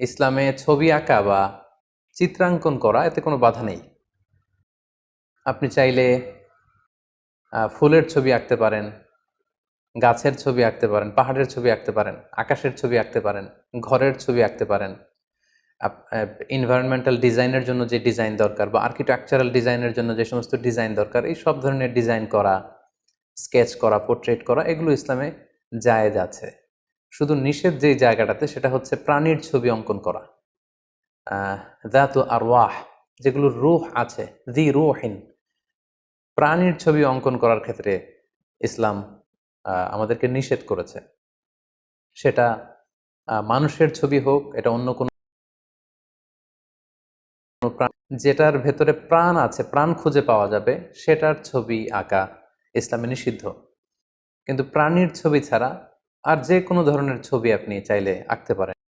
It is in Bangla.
ইসলামে ছবি আঁকা বা চিত্রাঙ্কন করা এতে কোনো বাধা নেই। আপনি চাইলে ফুলের ছবি আঁকতে পারেন, গাছের ছবি আঁকতে পারেন, পাহাড়ের ছবি আঁকতে পারেন, আকাশের ছবি আঁকতে পারেন, ঘরের ছবি আঁকতে পারেন। এনভায়রনমেন্টাল ডিজাইনের জন্য যে ডিজাইন দরকার বা আর্কিটেকচারাল ডিজাইনের জন্য যে সমস্ত ডিজাইন দরকার, এই সব ধরনের ডিজাইন করা, স্কেচ করা, পোর্ট্রেট করা, এগুলো ইসলামে জায়েজ আছে। শুধু নিষেধ যেই জায়গাটাতে, সেটা হচ্ছে প্রাণীর ছবি অঙ্কন করা, যাতু আরওয়াহ, যেগুলোর রূহ আছে, দি রুহিন, প্রাণীর ছবি অঙ্কন করার ক্ষেত্রে ইসলাম আমাদেরকে নিষেধ করেছে। সেটা মানুষের ছবি হোক, এটা অন্য কোনো প্রাণ, যেটার ভেতরে প্রাণ আছে, প্রাণ খুঁজে পাওয়া যাবে, সেটার ছবি আঁকা ইসলামে নিষিদ্ধ। কিন্তু প্রাণীর ছবি ছাড়া আর যে কোনো ধরনের ছবি আপনি চাইলে আঁকতে পারেন।